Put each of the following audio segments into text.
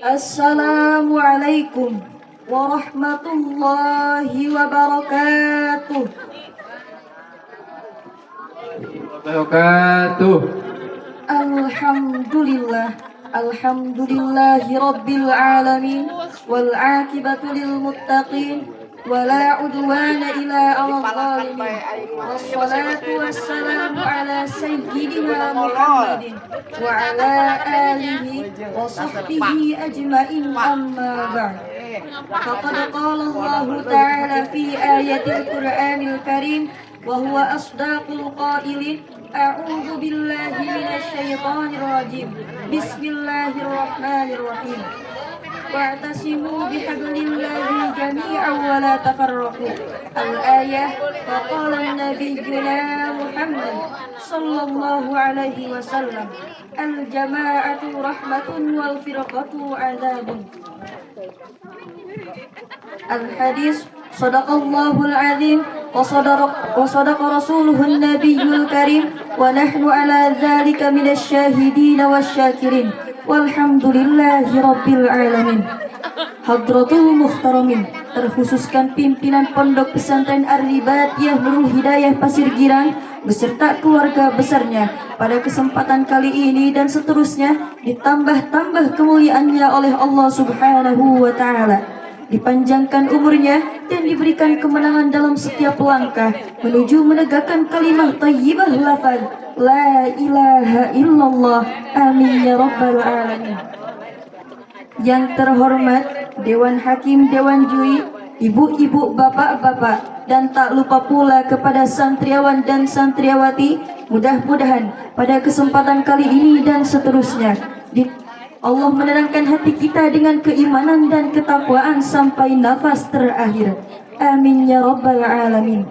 Assalamualaikum warahmatullahi wabarakatuh. Alhamdulillahi rabbil alamin wal aqibatu lil muttaqin wala udwana illa 'alal zalimin. Wassalatu wassalamu ala sayyidina Muhammadin wa ala alihi wa sahbihi ajmain, amma ba'd. Faqad qala Allah ta'ala fi ayatil Qur'anil Karim wa huwa asdaqul qailin. A'udzu billahi minasy syaithanir rajim. Bismillahirrahmanirrahim. Wa'tasimu bihablillahi jami'an wa la tafarraqu. Al-ayah. Wa qala nabiyyuna Muhammad sallallahu alaihi wasallam, al-jama'atu rahmatun wal firqatu 'adzabun. Al-hadis. Sadaqallahul azim wa sadaqa rasuluhun nabiyyul karim wa nahnu ala dzalika minasy syahidin wasyakirin walhamdulillahi rabbil alamin. Hadratul muhtaramin, terkhususkan pimpinan Pondok Pesantren Ar-Ribatiyah Nurul Hidayah Pasir Girang beserta keluarga besarnya pada kesempatan kali ini dan seterusnya ditambah-tambah kemuliaannya oleh Allah Subhanahu wa taala. Dipanjangkan umurnya dan diberikan kemenangan dalam setiap langkah menuju menegakkan kalimah thayyibah lafaz la ilaha illallah, amin ya rabbal alamin. Yang terhormat Dewan Hakim Dewan Jui, ibu-ibu, bapak-bapak, dan tak lupa pula kepada santriawan dan santriawati, mudah-mudahan pada kesempatan kali ini dan seterusnya Allah menerangkan hati kita dengan keimanan dan ketakwaan sampai nafas terakhir. Amin ya rabbal alamin.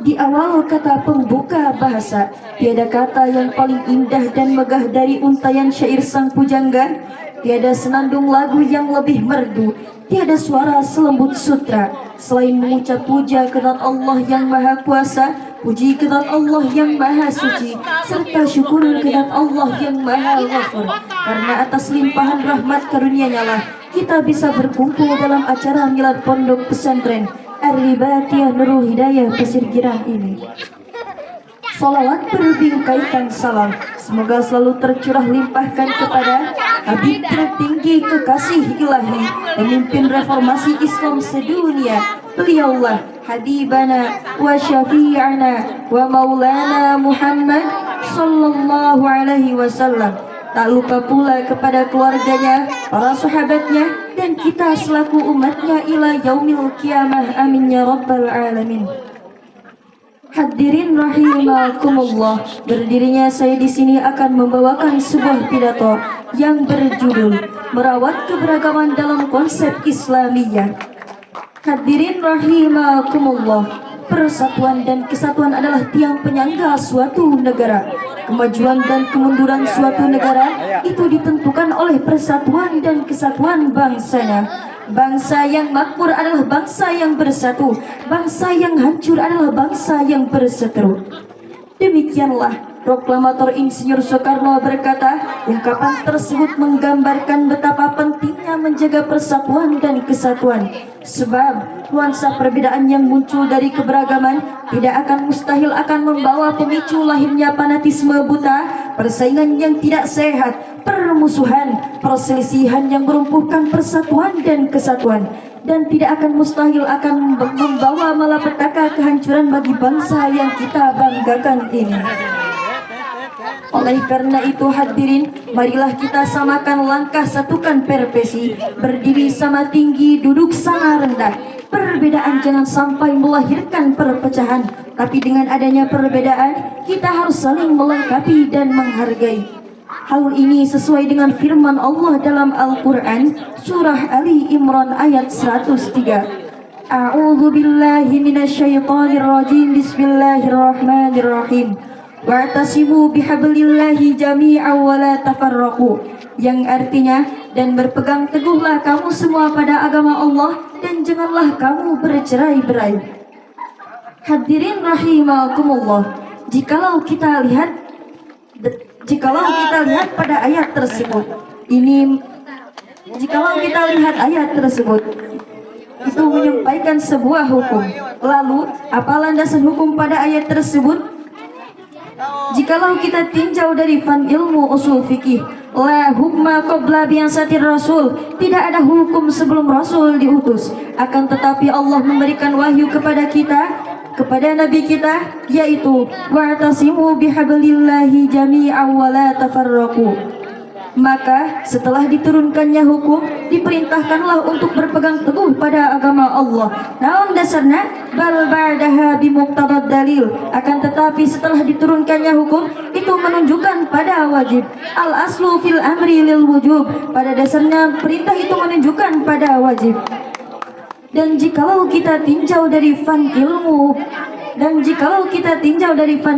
Di awal kata pembuka bahasa, tiada kata yang paling indah dan megah dari untayan syair sang pujangga, tiada senandung lagu yang lebih merdu, tiada suara selembut sutra selain mengucap puja kepada Allah yang Maha Kuasa, puji kepada Allah yang Maha Suci, serta syukur kepada Allah yang Maha Ghafur. Karena atas limpahan rahmat karunia-Nya lah kita bisa berkumpul dalam acara milad Pondok Pesantren Ar-Ribatiyah Nurul Hidayah Pasir Girang ini. Salawat berbingkaikan salam semoga selalu tercurah limpahkan kepada Habib tertinggi kekasih ilahi, pemimpin reformasi Islam sedunia, beliaulah Habibana wa syafi'ana wa maulana Muhammad sallallahu alaihi wasallam. Tak lupa pula kepada keluarganya, para sahabatnya, dan kita selaku umatnya ila yaumil qiyamah, amin ya rabbal alamin. Hadirin rahimakumullah, berdirinya saya di sini akan membawakan sebuah pidato yang berjudul Merawat Keberagaman dalam Konsep Islamiyah. Hadirin rahimakumullah, persatuan dan kesatuan adalah tiang penyangga suatu negara. Kemajuan dan kemunduran suatu negara itu ditentukan oleh persatuan dan kesatuan bangsanya. Bangsa yang makmur adalah bangsa yang bersatu. Bangsa yang hancur adalah bangsa yang berseteru. Demikianlah proklamator Insinyur Soekarno berkata, ungkapan tersebut menggambarkan betapa pentingnya menjaga persatuan dan kesatuan. Sebab nuansa perbedaan yang muncul dari keberagaman tidak akan mustahil akan membawa pemicu lahirnya fanatisme buta, persaingan yang tidak sehat, permusuhan, perselisihan yang merumpuhkan persatuan dan kesatuan, dan tidak akan mustahil akan membawa malapetaka kehancuran bagi bangsa yang kita banggakan ini. Oleh karena itu hadirin, marilah kita samakan langkah, satukan perfesi, berdiri sama tinggi, duduk sama rendah. Perbedaan jangan sampai melahirkan perpecahan, tapi dengan adanya perbedaan kita harus saling melengkapi dan menghargai. Hal ini sesuai dengan firman Allah dalam Al-Quran surah Ali Imran ayat 103. A'udzu billahi minasyaitonir rajim. Bismillahirrahmanirrahim. Wa'tasimu bihablillahi jami'an wa la tafarraqu, yang artinya, dan berpegang teguhlah kamu semua pada agama Allah dan janganlah kamu bercerai-berai. Hadirin rahimakumullah, jikalau kita lihat Jikalau kita lihat pada ayat tersebut, jikalau kita lihat ayat tersebut, itu menyampaikan sebuah hukum. Lalu, apa landasan hukum pada ayat tersebut? Jikalau kita tinjau dari fan ilmu usul fikih, la hukma qabla bi'atsatir rasul, tidak ada hukum sebelum rasul diutus. Akan tetapi Allah memberikan wahyu kepada kita, kepada nabi kita, yaitu wa'tasimu bihablillahi jami'an wa la tafarraqu. Maka setelah diturunkannya hukum, diperintahkanlah untuk berpegang teguh pada agama Allah. Naon dasarna bal ba'daha bimuqtadad dalil. Akan tetapi setelah diturunkannya hukum, itu menunjukkan pada wajib. Al aslu fil amri lil wujub. Pada dasarnya perintah itu menunjukkan pada wajib. Dan jikalau kita tinjau dari fan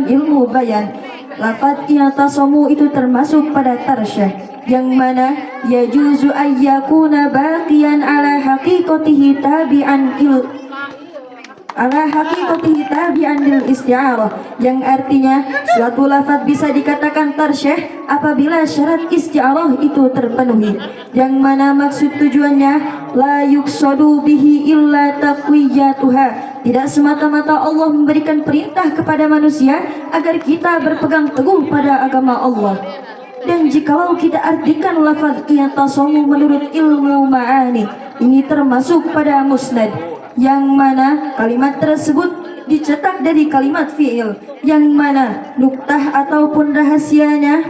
ilmu bayan, lafaz i'tasamu itu termasuk pada tarsyah, yang mana yajuzu ayyakuna baqiyan ala haqiqatihi tabi'an lil isti'arah, yang artinya suatu lafaz bisa dikatakan tarsyah apabila syarat isti'arah itu terpenuhi, yang mana maksud tujuannya la yuqsadu bihi illa taqwiyatuha, tidak semata-mata Allah memberikan perintah kepada manusia agar kita berpegang teguh pada agama Allah. Dan jikalau kita artikan lafaz i'tasamu menurut ilmu ma'ani, ini termasuk pada musnad, yang mana kalimat tersebut dicetak dari kalimat fi'il, yang mana nuktah ataupun rahasianya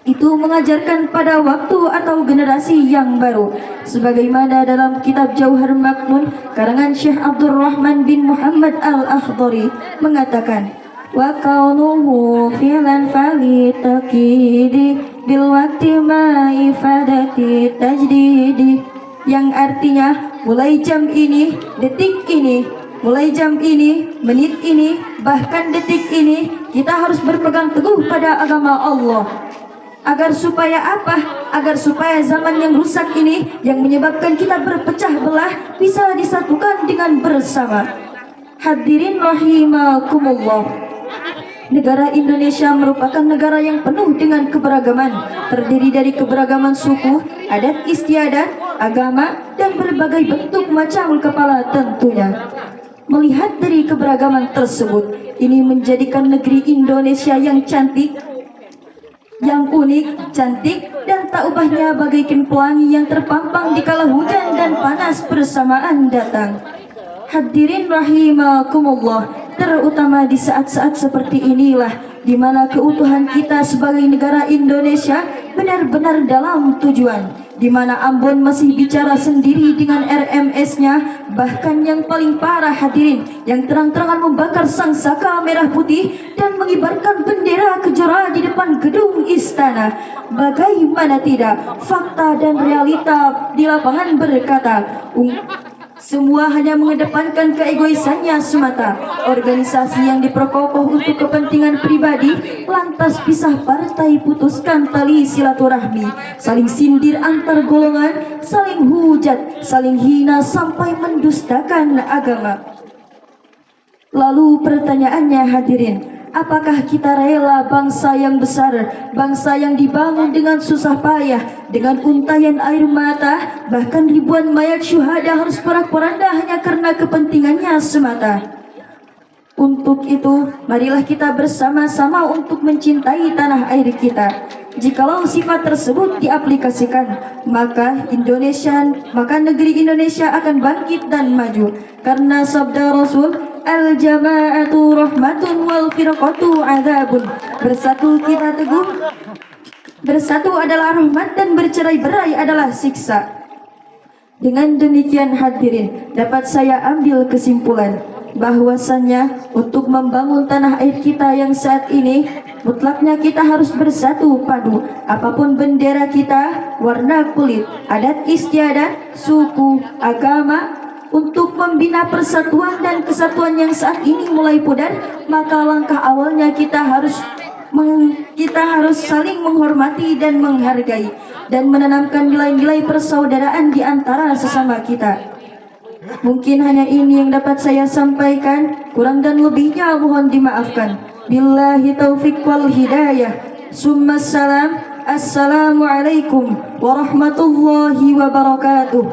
itu mengajarkan pada waktu atau generasi yang baru, sebagaimana dalam kitab Jauhar Maknun karangan Syekh Abdurrahman bin Muhammad Al-Akhdari mengatakan, wa kaunuhu fi'lan fali taqidi bil waqti ma ifadati tajdidi, yang artinya mulai jam ini, detik ini, mulai jam ini, menit ini, bahkan detik ini, kita harus berpegang teguh pada agama Allah. Agar supaya apa? Agar supaya zaman yang rusak ini, yang menyebabkan kita berpecah belah, bisa disatukan dengan bersama. Hadirin rahimakumullah. Negara Indonesia merupakan negara yang penuh dengan keberagaman, terdiri dari keberagaman suku, adat istiadat, agama, dan berbagai bentuk macam kepala tentunya. Melihat dari keberagaman tersebut, ini menjadikan negeri Indonesia yang cantik, yang unik, cantik, dan tak ubahnya bagaikan pelangi yang terpampang di kala hujan dan panas bersamaan datang. Hadirin rahimakumullah, terutama di saat-saat seperti inilah di mana keutuhan kita sebagai negara Indonesia benar-benar dalam tujuan, di mana Ambon masih bicara sendiri dengan RMS-nya, bahkan yang paling parah hadirin, yang terang-terangan membakar sangsaka merah putih dan mengibarkan bendera kejora di depan gedung istana. Bagaimana tidak, fakta dan realita di lapangan berkata, semua hanya mengedepankan keegoisannya semata. Organisasi yang diperkokoh untuk kepentingan pribadi, lantas pisah partai, putuskan tali silaturahmi, saling sindir antar golongan, saling hujat, saling hina sampai mendustakan agama. Lalu pertanyaannya hadirin, apakah kita rela bangsa yang besar, bangsa yang dibangun dengan susah payah, dengan untayan air mata, bahkan ribuan mayat syuhada harus porak-poranda hanya karena kepentingannya semata? Untuk itu, marilah kita bersama-sama untuk mencintai tanah air kita. Jikalau sifat tersebut diaplikasikan, maka negeri Indonesia akan bangkit dan maju. Karena sabda Rasul, al-jama'atu rahmatun wal firqatu adzabun. Bersatu adalah rahmat dan bercerai-berai adalah siksa. Dengan demikian hadirin, dapat saya ambil kesimpulan bahwasannya untuk membangun tanah air kita yang saat ini, mutlaknya kita harus bersatu padu. Apapun bendera kita, warna kulit, adat istiadat, suku, agama, untuk membina persatuan dan kesatuan yang saat ini mulai pudar, maka langkah awalnya kita harus saling menghormati dan menghargai, dan menanamkan nilai-nilai persaudaraan di antara sesama kita. Mungkin hanya ini yang dapat saya sampaikan, kurang dan lebihnya mohon dimaafkan. Billahi taufiq wal hidayah. ثم السلام. السلام عليكم ورحمة الله وبركاته.